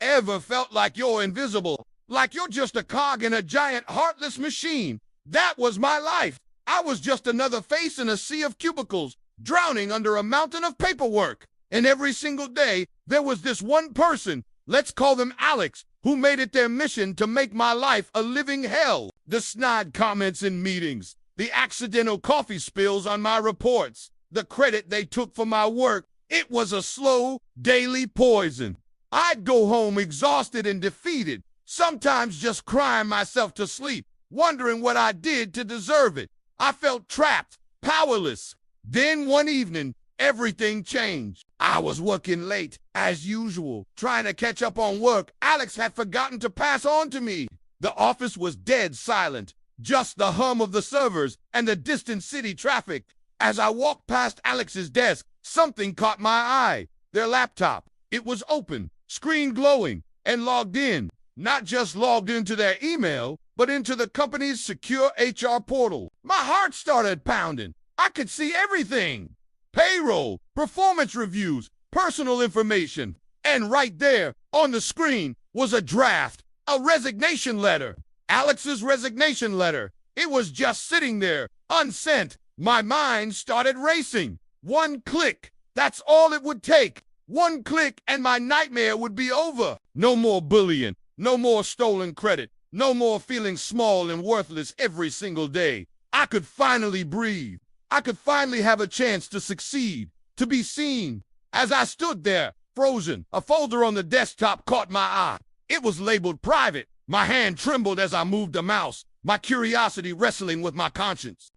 Ever felt like you're invisible? Like you're just a cog in a giant heartless machine? That was my life. I was just another face in a sea of cubicles, drowning under a mountain of paperwork. And every single day, there was this one person, let's call them Alex, who made it their mission to make my life a living hell. The snide comments in meetings, the accidental coffee spills on my reports, the credit they took for my work, it was a slow, daily poison. I'd go home exhausted and defeated, sometimes just crying myself to sleep, wondering what I did to deserve it. I felt trapped, powerless. Then one evening, everything changed. I was working late, as usual, trying to catch up on work Alex had forgotten to pass on to me. The office was dead silent, just the hum of the servers and the distant city traffic. As I walked past Alex's desk, something caught my eye. Their laptop. It was open, screen glowing, and logged in. Not just logged into their email, but into the company's secure HR portal. My heart started pounding. I could see everything. Payroll, performance reviews, personal information. And right there, on the screen, was a draft, a resignation letter. Alex's resignation letter. It was just sitting there, unsent. My mind started racing. One click. That's all it would take. One click and my nightmare would be over. No more bullying. No more stolen credit. No more feeling small and worthless every single day. I could finally breathe. I could finally have a chance to succeed, to be seen. As I stood there, frozen, a folder on the desktop caught my eye. It was labeled private. My hand trembled as I moved the mouse, my curiosity wrestling with my conscience.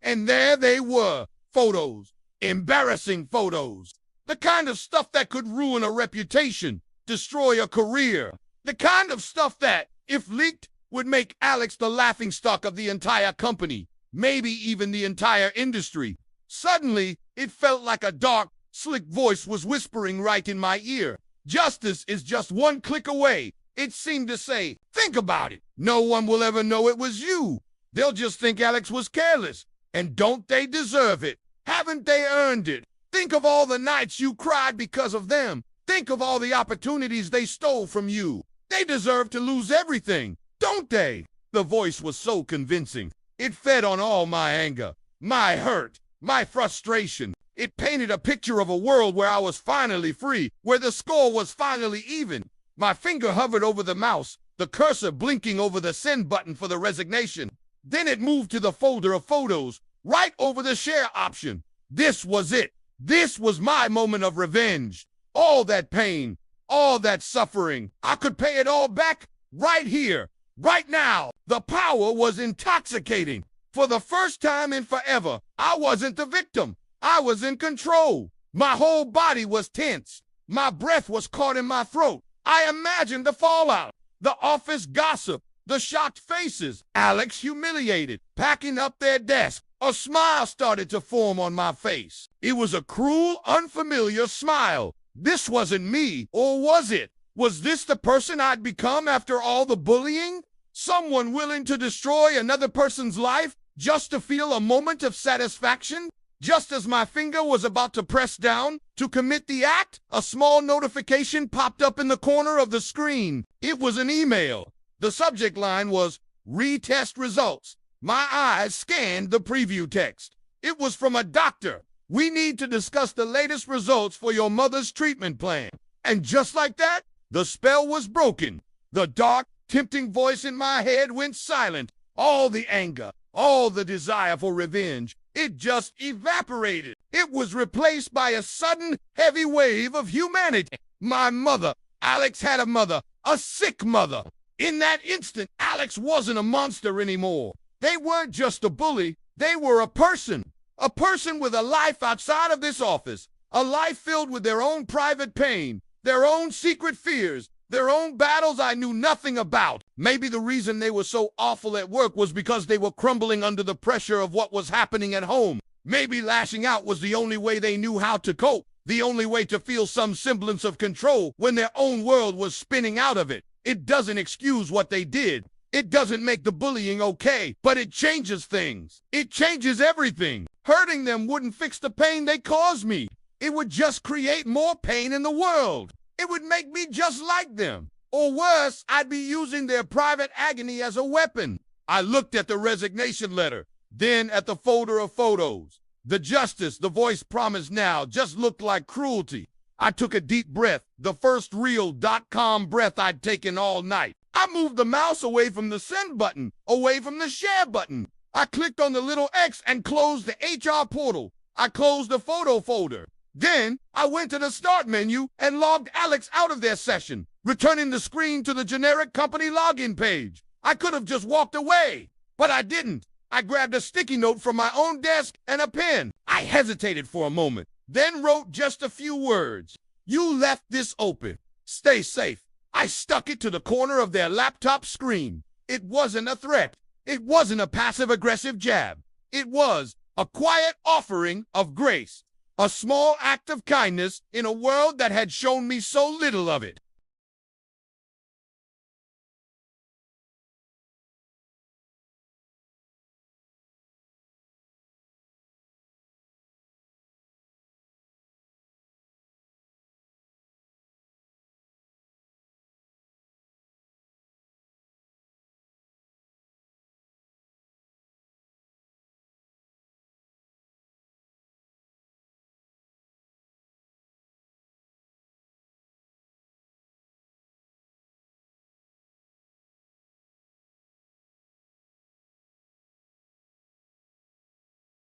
And there they were, photos, embarrassing photos. The kind of stuff that could ruin a reputation, destroy a career. The kind of stuff that, if leaked, would make Alex the laughingstock of the entire company, maybe even the entire industry. Suddenly, it felt like a dark, slick voice was whispering right in my ear. Justice is just one click away. It seemed to say, think about it. No one will ever know it was you. They'll just think Alex was careless. And don't they deserve it? Haven't they earned it? Think of all the nights you cried because of them. Think of all the opportunities they stole from you. They deserve to lose everything, don't they? The voice was so convincing. It fed on all my anger, my hurt, my frustration. It painted a picture of a world where I was finally free, where the score was finally even. My finger hovered over the mouse, the cursor blinking over the send button for the resignation. Then it moved to the folder of photos, right over the share option. This was it. This was my moment of revenge. All that pain, all that suffering, I could pay it all back right here, right now. The power was intoxicating. For the first time in forever, I wasn't the victim. I was in control. My whole body was tense. My breath was caught in my throat. I imagined the fallout, the office gossip, the shocked faces, Alex humiliated, packing up their desk. A smile started to form on my face. It was a cruel, unfamiliar smile. This wasn't me, or was it? Was this the person I'd become after all the bullying? Someone willing to destroy another person's life just to feel a moment of satisfaction? Just as my finger was about to press down to commit the act, a small notification popped up in the corner of the screen. It was an email. The subject line was, retest results. My eyes scanned the preview text. It was from a doctor. We need to discuss the latest results for your mother's treatment plan. And just like that, the spell was broken. The dark, tempting voice in my head went silent. All the anger, all the desire for revenge, it just evaporated. It was replaced by a sudden, heavy wave of humanity. My mother. Alex had a mother, a sick mother. In that instant, Alex wasn't a monster anymore. They weren't just a bully. They were a person with a life outside of this office, a life filled with their own private pain, their own secret fears, their own battles I knew nothing about. Maybe the reason they were so awful at work was because they were crumbling under the pressure of what was happening at home. Maybe lashing out was the only way they knew how to cope, the only way to feel some semblance of control when their own world was spinning out of it. It doesn't excuse what they did. It doesn't make the bullying okay, but it changes things. It changes everything. Hurting them wouldn't fix the pain they caused me. It would just create more pain in the world. it would make me just like them. Or worse, I'd be using their private agony as a weapon. I looked at the resignation letter, then at the folder of photos. The justice the voice promised now just looked like cruelty. I took a deep breath, the first real .com breath I'd taken all night. I moved the mouse away from the send button, away from the share button. I clicked on the little X and closed the HR portal. I closed the photo folder. Then I went to the start menu and logged Alex out of their session, returning the screen to the generic company login page. I could have just walked away, but I didn't. I grabbed a sticky note from my own desk and a pen. I hesitated for a moment, then wrote just a few words. You left this open. Stay safe. I stuck it to the corner of their laptop screen. It wasn't a threat. It wasn't a passive-aggressive jab. It was a quiet offering of grace, a small act of kindness in a world that had shown me so little of it.